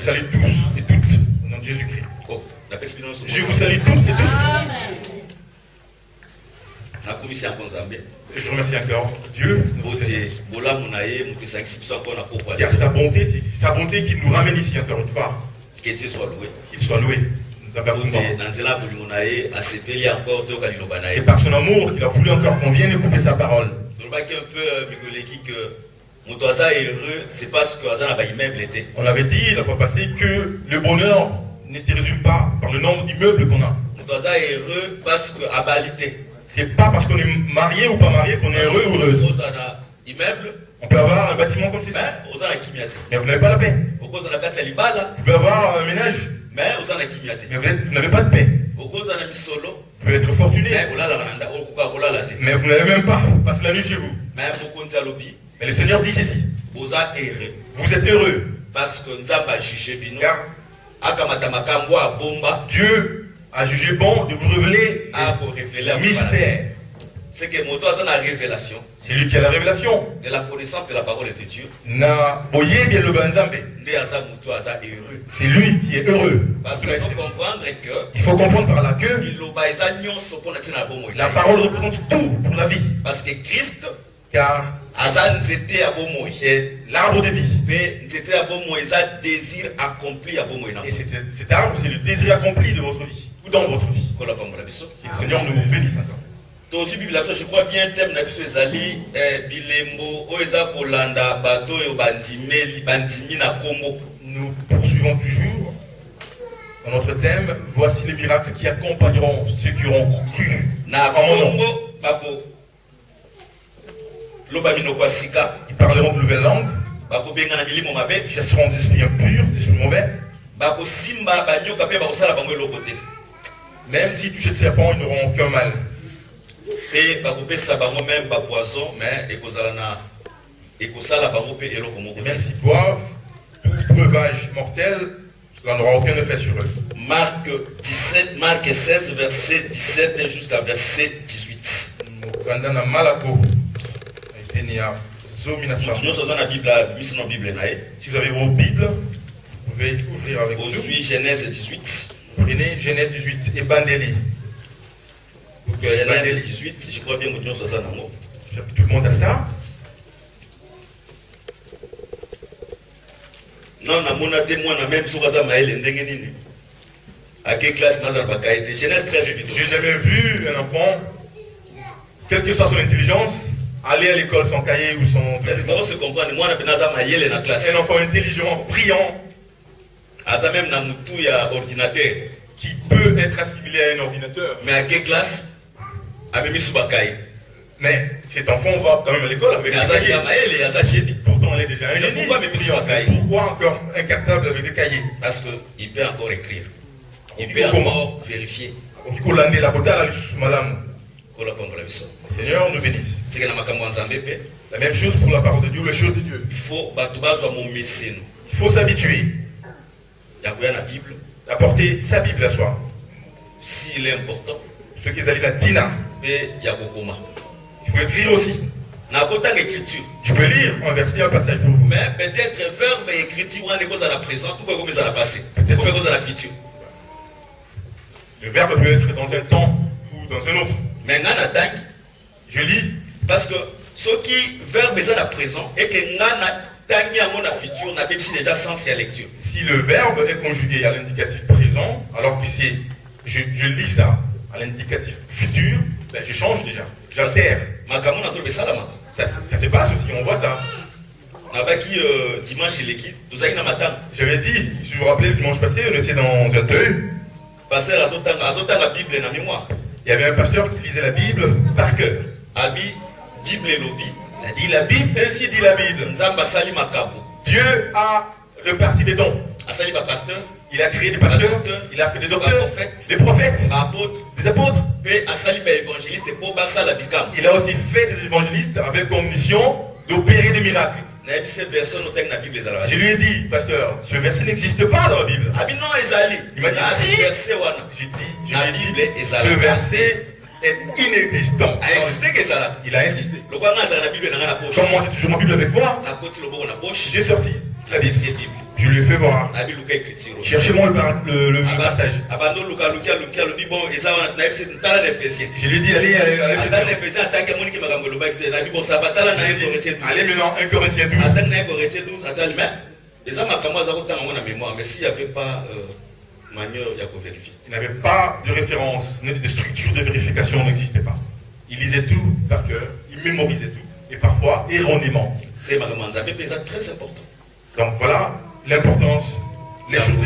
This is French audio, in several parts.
salue tous et toutes au nom de Jésus-Christ. Je vous salue toutes et tous. Je remercie encore Dieu. Car sa bonté qui nous ramène ici encore une fois. Qu'il soit loué. Qu'il soit loué. C'est par son amour qu'il a voulu encore qu'on vienne écouter sa parole. On avait dit la fois passée que le bonheur ne se résume pas par le nombre d'immeubles qu'on a. C'est pas parce qu'on est marié ou pas marié qu'on est heureux ou heureuse. On peut avoir un bâtiment comme ceci, mais vous n'avez pas la paix. Vous pouvez avoir un ménage, mais vous n'avez pas de paix. Vous pouvez être fortuné, mais vous n'avez même pas passé la nuit chez vous. Mais le Seigneur dit ceci: vous êtes heureux parce que Dieu a jugé bon de vous révéler le mystère. C'est que Moto a la révélation. C'est lui qui a la révélation de la connaissance de la parole de Dieu. C'est lui qui est heureux. Parce qu'il faut comprendre que il faut comprendre par là que la parole représente tout pour la vie. Parce que Christ, car est l'arbre de vie. Et cet arbre, c'est le désir accompli de votre vie ou dans votre vie. Que le Seigneur nous bénisse encore. Je crois bien thème Zali Bilembo Oeza Kolanda Bato et Bandimi na Congo. Nous poursuivons toujours dans notre thème. Voici les miracles qui accompagneront ceux qui auront cru. Na Congo Bako Lobamino Kwasika. Ils parleront de nouvelles langues. Bako Benga na milimo mabe. Ils chasseront des esprits impurs, des esprits mauvais. Bako Simba Banyo Kape Bakosala Bango Lokote. Même si tu jettes serpents, ils n'auront aucun mal. Et même poison, mais même s'ils boivent tout breuvage mortel, cela n'aura aucun effet sur eux. Marc 16, verset 17 jusqu'à verset 18. Si vous avez vos Bibles, vous pouvez ouvrir avec nous. Genèse 18. Prenez Genèse 18 et Bandeli. Genèse 18, je crois bien que nous sommes en amour. Tout le monde a ça? Non, on a témoin même sur Maël Ndengenini. À quelle classe Nazar Bakaïté? Genèse 13. J'ai jamais vu un enfant, quelle que soit son intelligence, aller à l'école sans cahier ou sans. On se comprend. Moi, on a la classe. Un enfant intelligent, brillant, à même il y a ordinateur qui peut être assimilé à un ordinateur. Mais à quelle classe? Mais cet enfant va quand même à l'école avec des cahiers. Pourtant, elle est déjà un génie. Pourquoi encore un cartable avec des cahiers? Parce qu'il peut encore écrire. Il peut encore vérifier. Seigneur nous bénisse. La même chose pour la parole de Dieu, les choses de Dieu. Il faut s'habituer à porter sa Bible à soi. S'il est important, ce qu'ils allaient la Dina. Il faut écrire aussi. Je peux lire un verset, un passage pour vous. Mais peut-être verbe et écriture, on est à la présent, tout comme à la passé, tout comme à la future. Le verbe peut être dans un temps ou dans un autre. Mais je lis. Parce que ce qui verbe est à la présent et que futur n'a déjà sens et lecture. Si le verbe est conjugué à l'indicatif présent, alors que c'est je lis ça à l'indicatif futur, ben je change déjà. J'altère. Ça se passe aussi, on voit ça. Dimanche j'avais dit, si vous vous rappelez, dimanche passé, on était dans un deuil. Il y avait un pasteur qui lisait la Bible par cœur. Il a dit la Bible, ainsi dit la Bible. Dieu a reparti des dons. Il a créé des pasteurs, il a fait des docteurs, des prophètes, des apôtres. Il a aussi fait des évangélistes avec comme mission d'opérer des miracles. Je lui ai dit, pasteur, ce verset n'existe pas dans la Bible. Il m'a dit, si. Je lui ai dit, ce verset est inexistant. Il a insisté. Comme moi j'ai toujours ma Bible avec moi, j'ai sorti la Bible. Je lui ai fait voir. Cherchez-moi le passage. Je lui ai dit, allez maintenant 1 Corinthiens 12. Mais s'il n'y avait pas il n'avait pas de référence, de structure de vérification n'existait pas. Il lisait tout par cœur, il mémorisait tout, et parfois erronément. C'est très important. Donc voilà l'importance. Les choses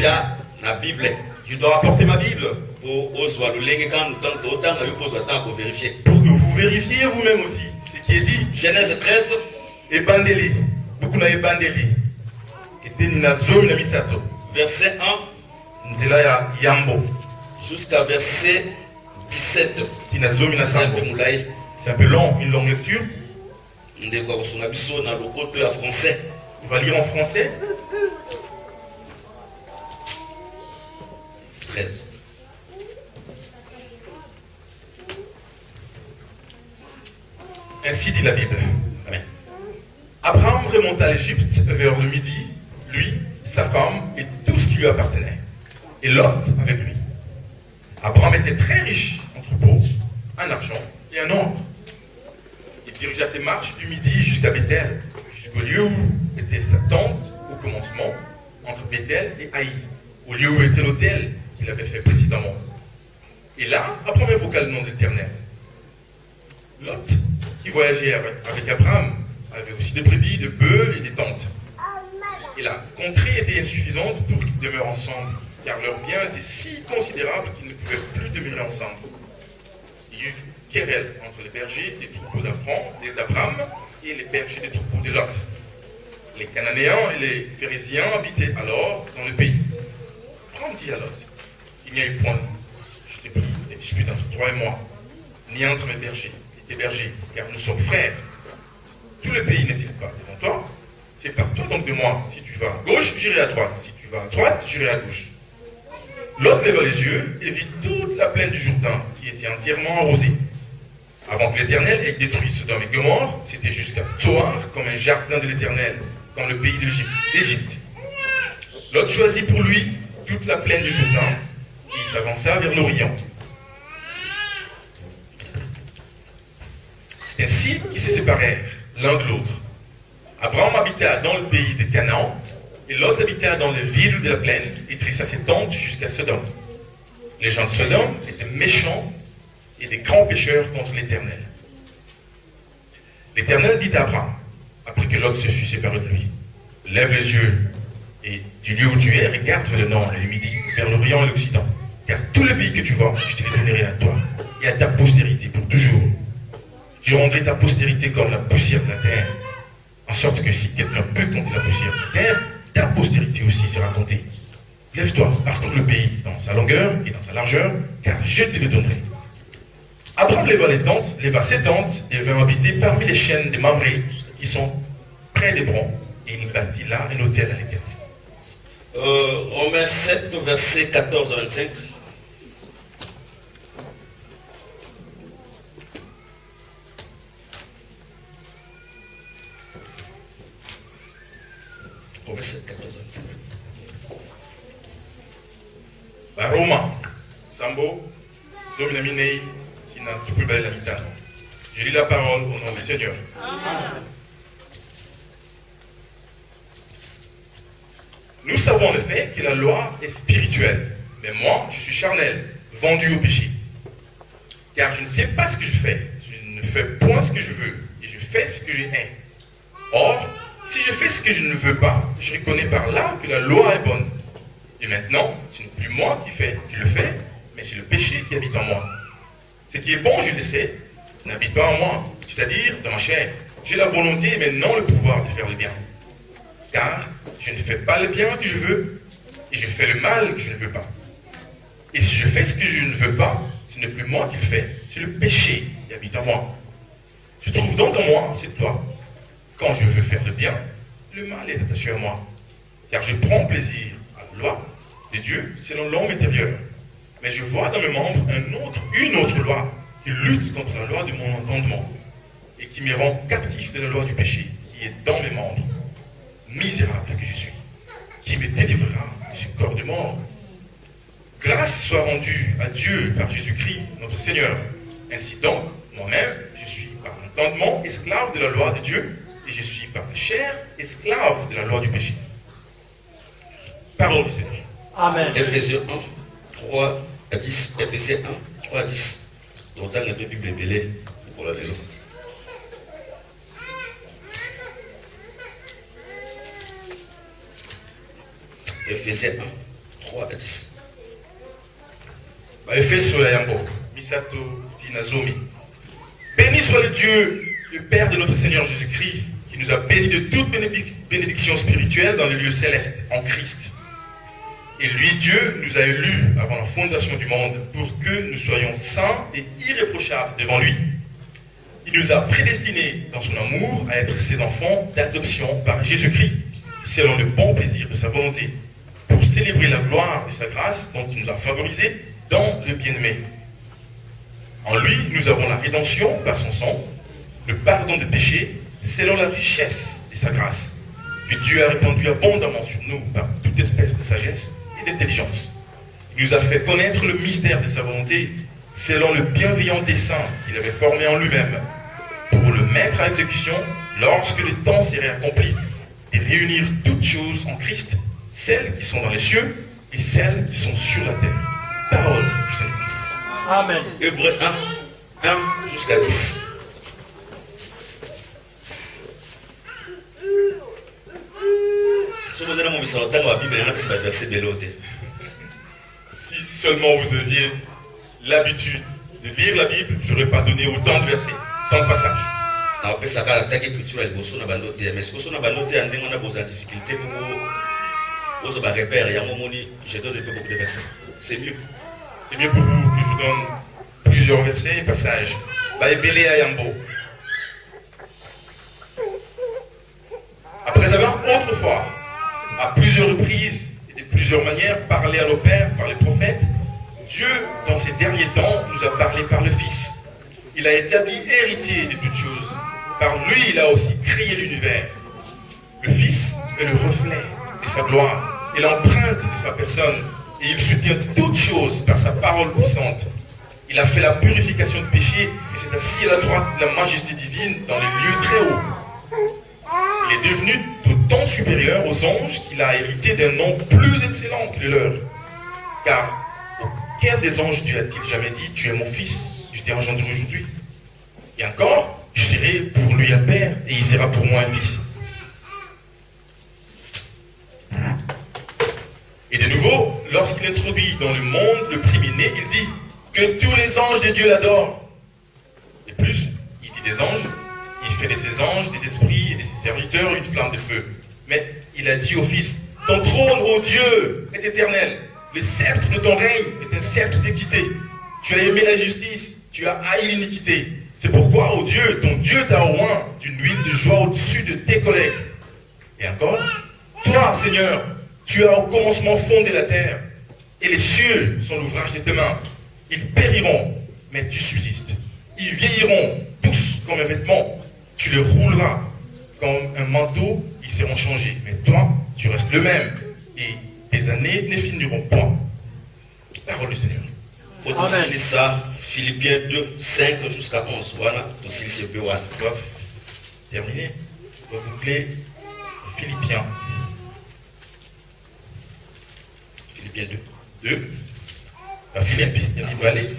la Bible. Je dois apporter ma Bible. Pour que vous vérifiez vous-même aussi ce qui est dit. Genèse 13. Et Bandeli. Beaucoup n'a Bandeli. Et Nina Zom na Misato. Verset 1. Nzela Yambo. Jusqu'à verset 17. C'est un peu long, une longue lecture. On va lire en français. 13. Ainsi dit la Bible. Amen. Abraham remonta à l'Égypte vers le midi, lui, sa femme et tout ce qui lui appartenait. Et Lot avec lui. Abraham était très riche en troupeaux, en argent et en or. Il dirigea ses marches du midi jusqu'à Bethel, jusqu'au lieu où était sa tente au commencement, entre Bethel et Haï, au lieu où était l'autel qu'il avait fait précédemment. Et là, Abraham invoqua le nom de l'Éternel. Lot, qui voyageait avec Abraham, avait aussi des brebis, des bœufs et des tentes. Et la contrée était insuffisante pour qu'ils demeurent ensemble, car leur bien était si considérable qu'ils ne pouvaient plus demeurer ensemble. Il y eut querelle entre les bergers des troupeaux d'Abraham et les bergers des troupeaux de Lot. Les Cananéens et les Phérésiens habitaient alors dans le pays. Abraham dit à Lot, il n'y a eu point, je t'ai pris, des disputes entre toi et moi, ni entre mes bergers et tes bergers, car nous sommes frères. Tout le pays n'est-il pas devant toi? C'est par toi donc de moi. Si tu vas à gauche, j'irai à droite. Si tu vas à droite, j'irai à gauche. Lot leva les yeux et vit toute la plaine du Jourdain qui était entièrement arrosée. Avant que l'Éternel ait détruit Sodome et Gomorrhe, c'était jusqu'à Tsoar comme un jardin de l'Éternel, dans le pays d'Égypte. Lot choisit pour lui toute la plaine du Jourdain et il s'avança vers l'Orient. C'est ainsi qu'ils se séparèrent l'un de l'autre. Abraham habita dans le pays de Canaan, et Lot habita dans les villes de la plaine, et dressa ses tentes jusqu'à Sodome. Les gens de Sodome étaient méchants et des grands pécheurs contre l'Éternel. L'Éternel dit à Abraham, après que Lot se fut séparé de lui, lève les yeux, et du lieu où tu es, regarde vers le nord et le midi, vers l'Orient et l'Occident, car tout le pays que tu vois, je te le donnerai à toi, et à ta postérité pour toujours. Je rendrai ta postérité comme la poussière de la terre, en sorte que si quelqu'un peut compter la poussière de la terre, ta postérité aussi sera comptée. Lève-toi, parcours le pays dans sa longueur et dans sa largeur, car je te le donnerai. Abraham leva ses tentes et vint habiter parmi les chaînes des Mamré qui sont près d'Hébron, et il bâtit là un autel à l'Éternel. Romains 7, versets 14 à 25. Romains 7, 14 à 25. Roma, Sambo, Zominaminei, Tina Tukubel Lamitano. Je lis la parole au nom du Seigneur. Amen. Nous savons en effet que la loi est spirituelle, mais moi, je suis charnel, vendu au péché. Car je ne sais pas ce que je fais, je ne fais point ce que je veux, et je fais ce que je hais. Or, si je fais ce que je ne veux pas, je reconnais par là que la loi est bonne. Et maintenant, ce n'est plus moi qui le fais, mais c'est le péché qui habite en moi. Ce qui est bon, je le sais, n'habite pas en moi, c'est-à-dire dans ma chair. J'ai la volonté, mais non le pouvoir de faire le bien. Car je ne fais pas le bien que je veux, et je fais le mal que je ne veux pas. Et si je fais ce que je ne veux pas, ce n'est plus moi qui le fais, c'est le péché qui habite en moi. Je trouve donc en moi cette loi. Quand je veux faire le bien, le mal est attaché à moi. Car je prends plaisir à la loi de Dieu selon l'homme intérieur. Mais je vois dans mes membres une autre loi qui lutte contre la loi de mon entendement et qui me rend captif de la loi du péché qui est dans mes membres. Misérable que je suis. qui me délivrera de ce corps de mort. Grâce soit rendue à Dieu par Jésus-Christ, notre Seigneur. Ainsi donc, moi-même, je suis par l'entendement esclave de la loi de Dieu, et je suis par la chair esclave de la loi du péché. Parole du Seigneur. Amen. Ephésiens 1, 3 à 10. Ephésiens 1, 3 à 10. Donc, dans la Bible belée, pour la lire. Ephésiens 1, 3 à 10. Efeso ya Yambo, Misato Tinazomi. Béni soit le Dieu, le Père de notre Seigneur Jésus-Christ, qui nous a bénis de toute bénédiction spirituelle dans les lieux célestes, en Christ. Et lui, Dieu, nous a élus avant la fondation du monde pour que nous soyons saints et irréprochables devant lui. Il nous a prédestinés dans son amour à être ses enfants d'adoption par Jésus-Christ, selon le bon plaisir de sa volonté, pour célébrer la gloire de sa grâce dont il nous a favorisés dans le bien-aimé. En lui, nous avons la rédemption par son sang, le pardon de péchés, selon la richesse de sa grâce, que Dieu a répandu abondamment sur nous par toute espèce de sagesse et d'intelligence. Il nous a fait connaître le mystère de sa volonté, selon le bienveillant dessein qu'il avait formé en lui-même, pour le mettre à exécution lorsque le temps serait accompli, et réunir toutes choses en Christ, celles qui sont dans les cieux et celles qui sont sur la terre. Parole du Seigneur. Amen. Hébreux 1, 1 jusqu'à 10. Si seulement vous aviez l'habitude de lire la Bible, je n'aurais pas donné autant de versets, tant de passages. C'est mieux. C'est mieux pour vous que je donne plusieurs versets et passages. Baébélé à Yambo. Après avoir autrefois, à plusieurs reprises et de plusieurs manières, parlé à nos pères par les prophètes, Dieu, dans ces derniers temps, nous a parlé par le Fils. Il a établi héritier de toutes choses. Par lui, il a aussi créé l'univers. Le Fils est le reflet de sa gloire et l'empreinte de sa personne. Et il soutient toutes choses par sa parole puissante. Il a fait la purification de péché et s'est assis à la droite de la majesté divine dans les lieux très hauts. Il est devenu d'autant supérieur aux anges qu'il a hérité d'un nom plus excellent que le leur. Car auquel des anges Dieu a-t-il jamais dit « Tu es mon fils, je t'ai engendré aujourd'hui » Et encore, je serai pour lui un père et il sera pour moi un fils. Et de nouveau, lorsqu'il introduit dans le monde le premier-né, il dit que tous les anges de Dieu l'adorent. Et plus, il dit des anges, il fait de ses anges, des esprits et de ses serviteurs une flamme de feu. Mais il a dit au Fils, ton trône, ô Dieu, est éternel. Le sceptre de ton règne est un sceptre d'équité. Tu as aimé la justice, tu as haï l'iniquité. C'est pourquoi, ô Dieu, ton Dieu t'a oint d'une huile de joie au-dessus de tes collègues. Et encore, toi, Seigneur, tu as au commencement fondé la terre, et les cieux sont l'ouvrage de tes mains. Ils périront, mais tu subsistes. Ils vieilliront tous comme un vêtement. Tu les rouleras comme un manteau, ils seront changés. Mais toi, tu restes le même, et tes années ne finiront pas. Parole du Seigneur. Faut aussi ça, Philippiens 2, 5 jusqu'à 11. Voilà, aussi c'est peu. Terminé. On va boucler Philippiens. Philippiens 2. 2. La Philippe, il y a des balais.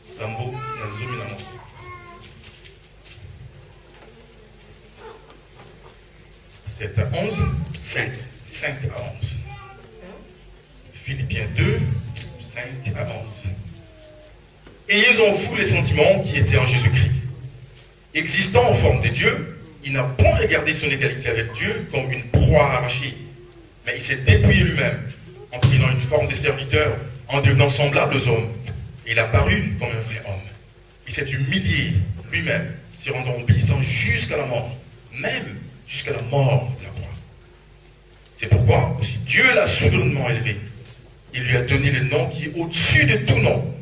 Sambo, Nazomi, Namo. C'est à 11. 5. 5 à 11. Philippiens 2, 5 à 11. Ayez en vous les sentiments qui étaient en Jésus-Christ. Existant en forme de Dieu, il n'a point regardé son égalité avec Dieu comme une proie arrachée, mais il s'est dépouillé lui-même en prenant une forme de serviteur, en devenant semblable aux hommes. Et il a paru comme un vrai homme. Il s'est humilié lui-même, se rendant obéissant jusqu'à la mort, même jusqu'à la mort de la croix. C'est pourquoi aussi Dieu l'a souverainement élevé. Il lui a donné le nom qui est au-dessus de tout nom.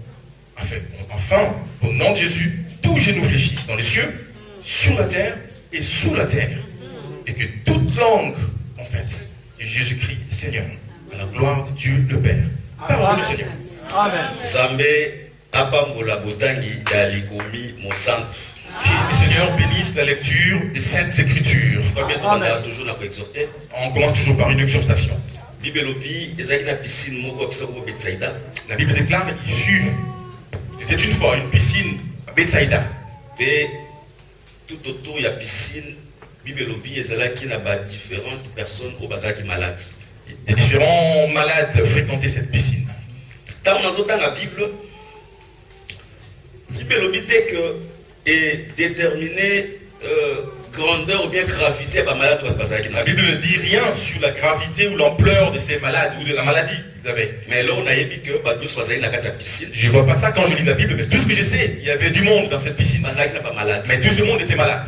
Enfin, au nom de Jésus, tous genoux fléchissent dans les cieux, sur la terre et sous la terre. Et que toute langue confesse Jésus-Christ, Seigneur, à la gloire de Dieu le Père. Parole du Seigneur. Amen. Zambé apambola botangi ya likomi mosantu. Que le Seigneur bénisse la lecture des Saintes Écritures. On toujours na exhorter. On commence toujours par une exhortation. La Bible déclare il était une fois une piscine à Bethsaïda. Et tout autour de la piscine, Bible il y a différentes personnes au bazar qui malades. Les différents malades fréquentaient cette piscine. Tant dans la Bible, Bible dit que est déterminé grandeur ou bien gravité par malade ou bazar qui La Bible ne dit rien sur la gravité ou l'ampleur de ces malades ou de la maladie qu'ils avaient. Mais là on a dit que Badou soit dans la piscine. Je ne vois pas ça quand je lis la Bible, mais tout ce que je sais, il y avait du monde dans cette piscine. Bazar qui n'a pas malade. Mais tout ce monde était malade.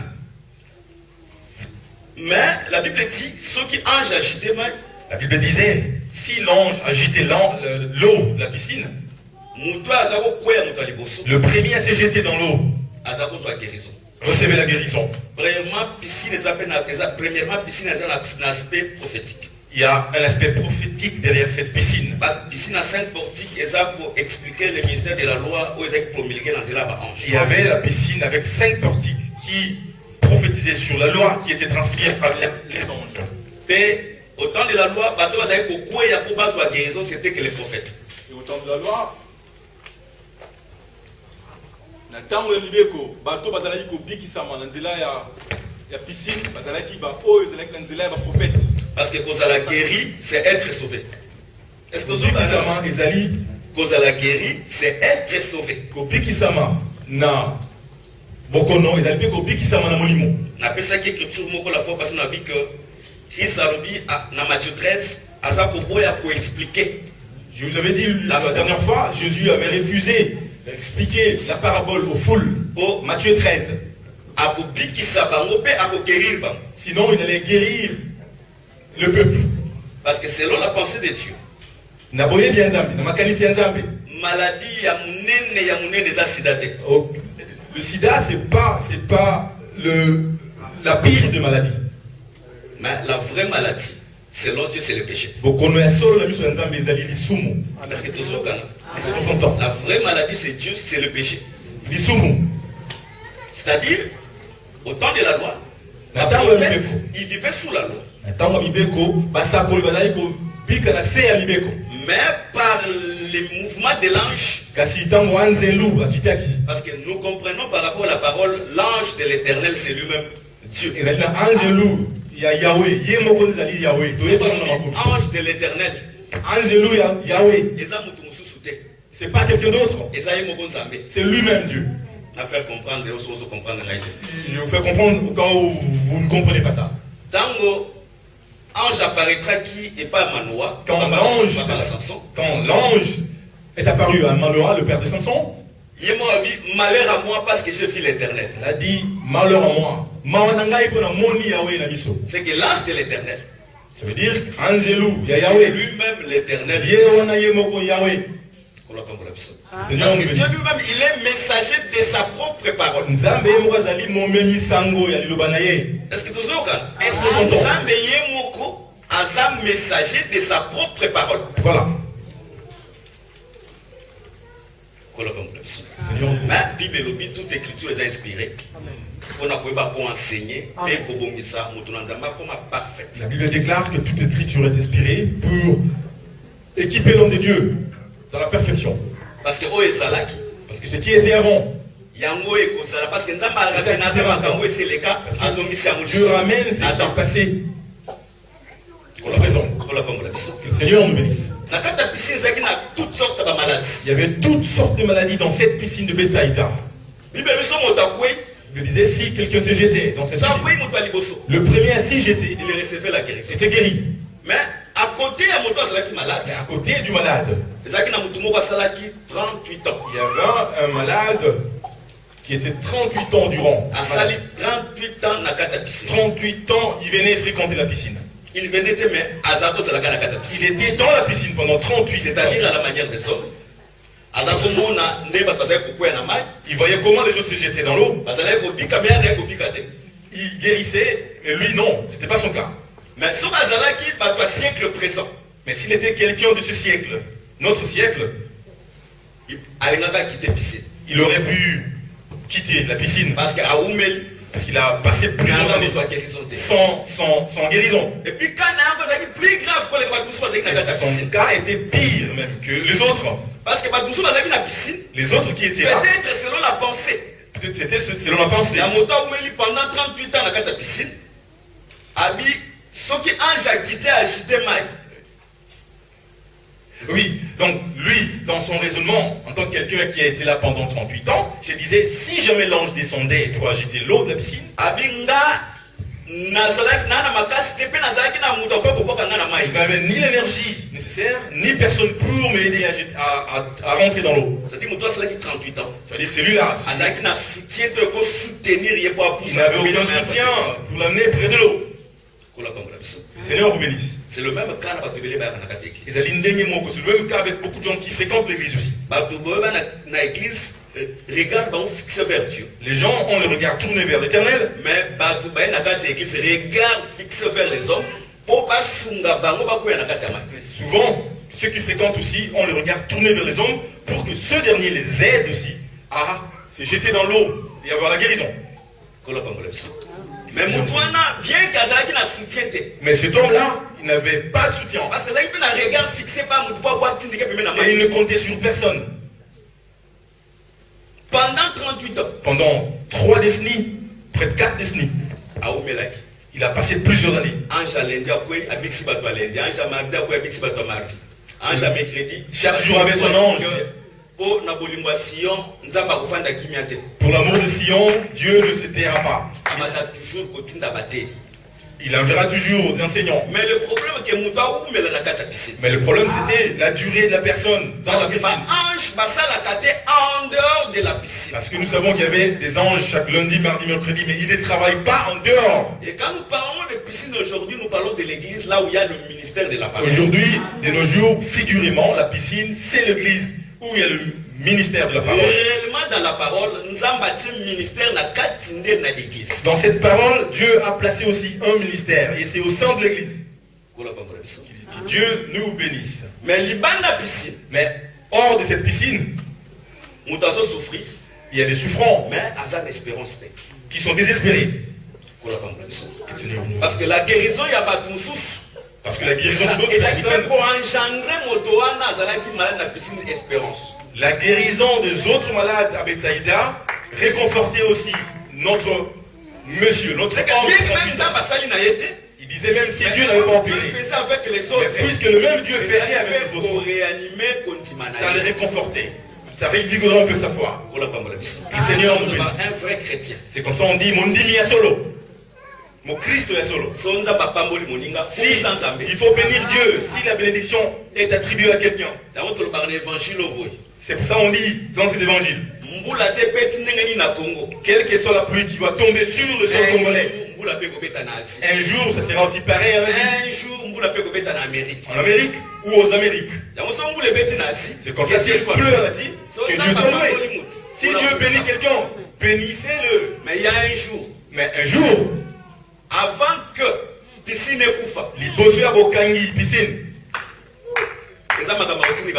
Mais la Bible dit ceux qui anges agitaient mal. La Bible disait, si l'ange agitait l'eau de la piscine, le premier à se jeter dans l'eau recevait la guérison. Premièrement, piscine a un aspect prophétique. Il y a un aspect prophétique derrière cette piscine. La piscine a 5 portiques pour expliquer le ministère de la loi où ils ont promulgué dans la ange. Il y avait la piscine avec 5 portiques qui prophétisaient sur la loi qui était transcrite à travers les anges. Et au temps de la loi, c'était que les prophètes. Et au temps de la loi, na tango libeko bato bazalaki ko bikisama na nzela ya piscine bazalaki ba oyo ezalaki na nzela ya ba prophète. Parce que cause à la guéri, c'est être sauvé. Est-ce que bikisama ezali cause à la guéri, c'est être sauvé. Ko bikisama na bokono ezali pe ko bikisama na molimo. Na pesa ki écriture moko la fois parce na bi que Christ a dit dans Matthieu 13, Aza Koboya pour expliquer. Je vous avais dit la dernière fois, Jésus avait refusé d'expliquer la parabole aux foules. Au Matthieu 13. Sinon, il allait guérir le peuple. Parce que selon la pensée de Dieu, maladie le sida, c'est pas la pire de maladie. Mais la vraie maladie, selon Dieu, c'est le péché. Parce que toujours, la vraie maladie, c'est Dieu, c'est le péché. C'est-à-dire, au temps de la loi, la prophète, il vivait sous la loi. Mais par les mouvements de l'ange, parce que nous comprenons par rapport à la parole, l'ange de l'éternel, c'est lui-même Dieu. Ange de l'éternel. C'est pas quelqu'un d'autre. C'est lui-même Dieu. Je vous fais comprendre au cas où vous ne comprenez pas ça. Ange apparaîtra qui est pas Manoah. Quand l'ange est apparu à Manoah, le père de Samson, malheur à moi parce que je vis l'éternel. Il a dit malheur à moi. C'est que l'ange de l'éternel. Ça veut dire Angelou, lui-même l'éternel. Seigneur, Dieu lui-même, il est messager de sa propre parole. Est-ce que tu es messager de sa propre parole. Voilà. Mais Bible, toute écriture est inspirée. On a pu enseigner et parfait. La Bible déclare que toute écriture est inspirée pour équiper l'homme de Dieu dans la perfection. Parce que ce qui était avant, parce que Dieu ramène ce qui est passé pour la présent. Que le Seigneur nous bénisse. Il y avait toutes sortes de maladies dans cette piscine de Bethsaïda. Il disait si quelqu'un se jetait dans cette piscine, le premier à s'y jeter, il recevait la guérison. Était guéri. Mais à côté du malade, il y avait un malade qui était 38 ans durant. 38 ans, il venait fréquenter la piscine. Il venait Il était dans la piscine pendant 38 ans. C'est-à-dire à la manière des hommes. Il voyait comment les autres se jetaient dans l'eau. Il guérissait, mais lui non, c'était pas son cas. Mais si bazalaki bato siècle présent. Mais s'il était quelqu'un de ce siècle, notre siècle, il aurait pu quitter la piscine. Parce qu'il a passé plusieurs années sans guérison. Et puis quand plus grave que son cas était pire même que les autres. Parce que les autres qui étaient là, peut-être selon la pensée. Peut-être c'était selon la pensée. Pendant 38 ans dans la piscine, Abi, ce qui ange a quitté agité mal. Oui, donc lui, dans son raisonnement, en tant que quelqu'un qui a été là pendant 38 ans, je disais, si jamais l'ange descendait pour agiter l'eau de la piscine, je n'avais ni l'énergie nécessaire, ni personne pour m'aider à rentrer dans l'eau. C'est-à-dire que 38 ans. C'est-à-dire celui-là, il n'avait aucun soutien pour l'amener près de l'eau. Seigneur vous bénisse. C'est le même cas dans l'église. C'est le même cas avec beaucoup de gens qui fréquentent l'église aussi. Les gens ont le regard tourné vers l'éternel. Mais regard fixé vers les hommes. Souvent, ceux qui fréquentent aussi ont le regard tourné vers les hommes pour que ceux derniers les aident aussi à se jeter dans l'eau et avoir la guérison. Mais cet homme-là, il n'avait pas de soutien. Parce que là, il a un regard fixé par et il ne comptait sur personne. Pendant 38 ans. Pendant 3 décennies, près de 4 décennies. Il a passé plusieurs années. Chaque jour avait son ange. Pour l'amour de Sion, Dieu ne se taira pas. Il enverra toujours des enseignants. Mais le problème c'était la durée de la personne dans la piscine. En dehors de la piscine. Parce que nous savons qu'il y avait des anges chaque lundi, mardi, mercredi, mais ils ne travaillent pas en dehors. Et quand nous parlons de piscine aujourd'hui, nous parlons de l'église là où il y a le ministère de la parole. Aujourd'hui, de nos jours, figurément, la piscine, c'est l'église où il y a le ministère de la parole. Réellement dans la parole, nous avons bâti un ministère dans l'église. Dans cette parole, Dieu a placé aussi un ministère et c'est au sein de l'église. Que Dieu nous bénisse. Mais hors de cette piscine, il y a des souffrants qui sont désespérés. Parce que la guérison, il y a pas de parce que la guérison d'autres personnes, la guérison des autres malades à Bethsaïda réconfortait aussi notre monsieur, notre homme. Il disait même si Dieu n'avait pas opéré, puisque le même Dieu faisait avec les autres, ça les réconfortait. Ça revigorait un peu sa foi. Le Seigneur nous bénisse. Un vrai chrétien. C'est comme ça on dit mon dimi à solo. Mon Christ est solo. Si il faut bénir Dieu, si la bénédiction est attribuée à quelqu'un. C'est pour ça qu'on dit dans cet évangile. Quelle que soit la pluie qui va tomber sur le sol congolais. Un jour, ça sera aussi pareil en Amérique ou aux Amériques. C'est comme ça s'il pleut en Asie, que Dieu soit loué. Si Dieu bénit quelqu'un, bénissez-le. Mais il y a un jour. Mais un jour, avant que piscine ekufa, les bosseurs à Bokangi, piscine. Ce ne sera pas question de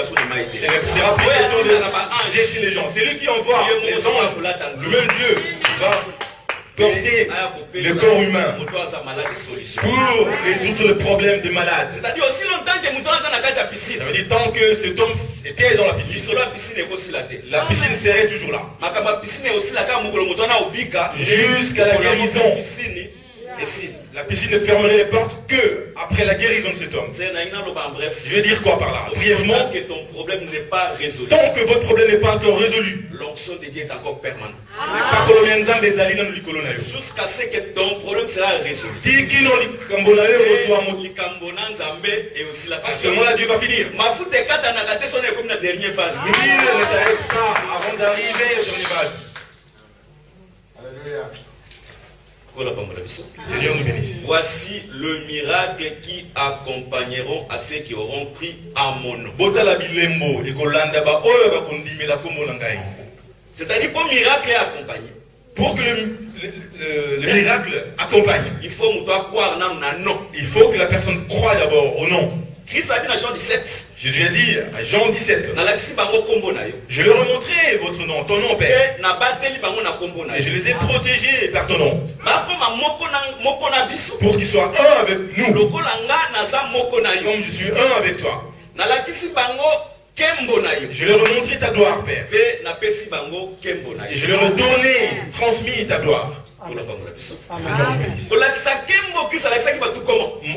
jeter les gens. C'est lui qui envoie les anges. Le même Dieu va porter le corps humain pour résoudre le problème des malades. C'est-à-dire aussi longtemps que ça veut dire tant que cet homme était dans la piscine, la piscine serait toujours là. Jusqu'à la guérison. La piscine ne fermerait les portes que après la guérison de cet homme. Je veux dire quoi par là? Brièvement, tant que ton problème n'est pas résolu, tant que votre problème n'est pas encore résolu, l'onction de Dieu est encore permanente. Jusqu'à ce que ton problème sera résolu. Et à ce moment-là, Dieu va finir. Ma foute est comme la dernière phase. Ne s'arrête pas avant d'arriver à la dernière phase. Alléluia. Seigneur nous bénisse. Voici le miracle qui accompagneront à ceux qui auront pris à mon nom. C'est-à-dire pour miracle est accompagné. Pour que le miracle accompagne. Il faut croire non. Il faut que la personne croie d'abord au nom. Christ a dit dans Jean 17. Jésus a dit à Jean 17. Je leur ai montré votre nom, ton nom, Père. Et je les ai protégés par ton nom. Pour qu'ils soient un avec nous. Comme je suis un avec toi. Je leur ai montré ta gloire, Père. Et je leur ai donné, transmis ta gloire.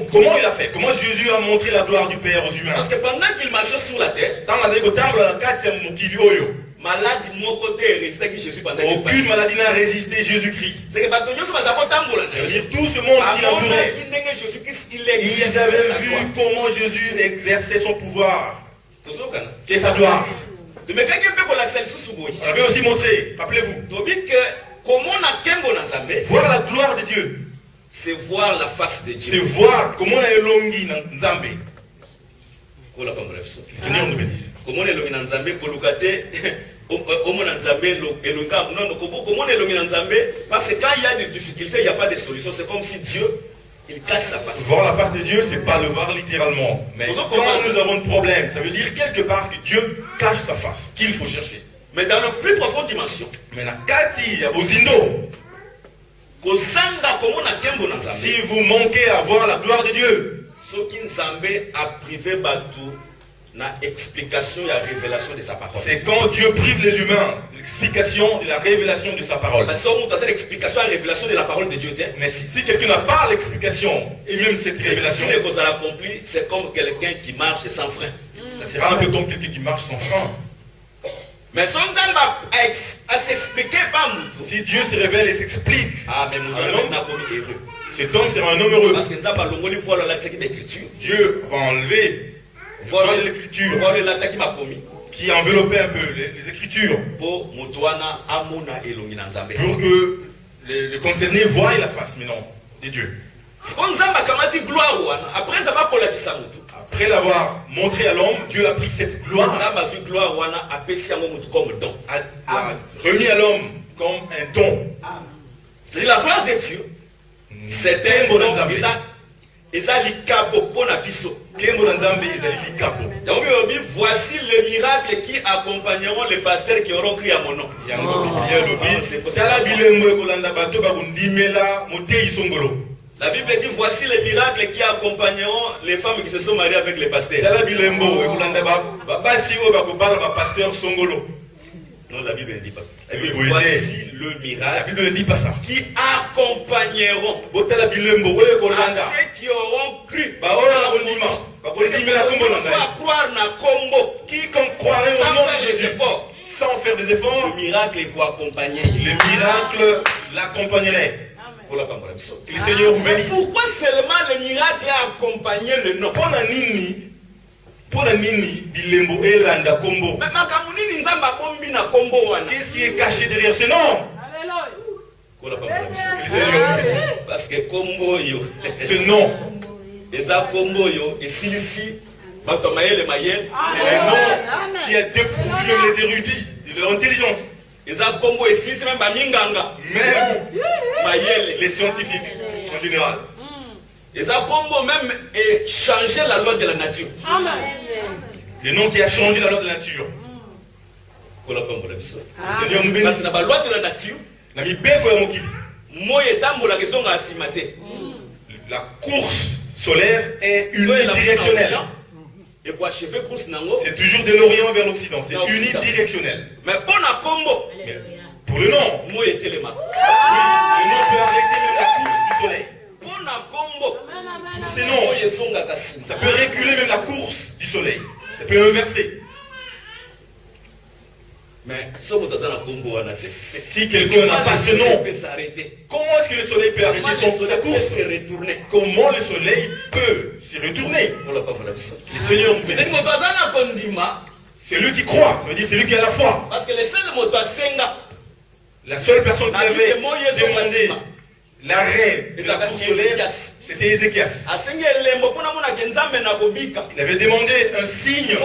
Comment il a fait? Comment Jésus a montré la gloire du Père aux humains? Parce que pendant qu'il marchait sur la terre, aucune maladie n'a résisté Jésus-Christ. Tout ce monde qui l'entourait, ils avaient vu comment Jésus exerçait son pouvoir et sa gloire. On avait aussi montré, rappelez-vous, voir la gloire de Dieu, c'est voir la face de Dieu. C'est voir comment on a élongi Nzambe. Le Seigneur nous bénisse. Comment on a élongi Nzambe, parce que quand il y a des difficultés, il n'y a pas de solution. C'est comme si Dieu, il cache sa face. Voir la face de Dieu, c'est pas le voir littéralement. Mais quand nous avons un problème, ça veut dire quelque part que Dieu cache sa face, qu'il faut chercher. Mais dans la plus profonde dimension, si vous manquez à voir la gloire de Dieu, ce qui a privé Batou na explication et la révélation de sa parole. C'est quand Dieu prive les humains l'explication de la révélation de sa parole. L'explication et la révélation de la parole de Dieu. Mais si quelqu'un n'a pas l'explication et même cette révélation, c'est comme quelqu'un qui marche sans frein. Ça sera un peu comme quelqu'un qui marche sans frein. Mais son Zamba à s'expliquer pas Moutou. Si Dieu se révèle et s'explique, mais Moutou n'a pas mis heureux. Cet homme sera un homme heureux. Parce que Zamba longoli voit l'écriture. Dieu va enlever l'écriture qui enveloppait un peu les écritures pour que les concernés voient la face maintenant de Dieu. Après l'avoir montré à l'homme, Dieu a pris cette gloire, a remis à l'homme comme un don. C'est la gloire de Dieu. C'est un don. Voici les miracles qui accompagneront les pasteurs qui auront crié à mon nom. La Bible dit voici les miracles qui accompagneront les femmes qui se sont mariées avec les pasteurs. Non, la Bible ne dit pas ça. Voici le miracle. La Bible ne dit pas ça. Qui accompagneront à ceux qui auront cru. Quiconque croirait au nom de Jésus sans faire des efforts, le miracle est accompagné. Le miracle l'accompagnerait. Que le Seigneur vous bénisse. Pourquoi seulement le miracle a accompagné le nom? Qu'est-ce qui est caché derrière ce nom? Parce que Kombo yo, ce nom, Eza Kombo yo, et Silisi, Batomaye le Mayel, c'est le nom qui a dépourvu même les érudits de leur intelligence. Eza Kombo et Silisi même Baminganga, même Mayel, les scientifiques en général. Eza Kombo même et changer la loi de la nature. Amen. Le nom qui a changé la loi de la nature. Seigneur nous bénisse. Parce que la loi de la nature, la course solaire est unidirectionnelle. C'est toujours de l'Orient vers l'Occident. C'est unidirectionnel. Mais pour le nom, le nom peut arrêter même la course du soleil. Pour ces noms, ça peut reculer même la course du soleil. Ça peut inverser. Mais si quelqu'un n'a pas ce nom, comment est-ce que le soleil peut arrêter sa course? Comment le soleil peut se retourner? Le Seigneur nous bénisse. C'est lui qui croit, ça veut dire c'est lui qui a la foi. Parce que la seule personne qui avait demandé l'arrêt de la course solaire, C'était Ézéchias. Il avait demandé un signe.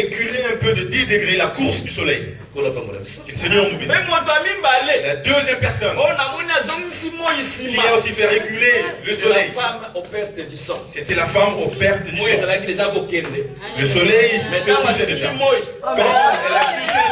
Reculer un peu de 10 degrés la course du soleil. Le Seigneur nous bénit. La deuxième personne qui a aussi fait reculer le soleil, c'était la femme aux pertes du sang. Le soleil se couchait déjà. Quand elle a touché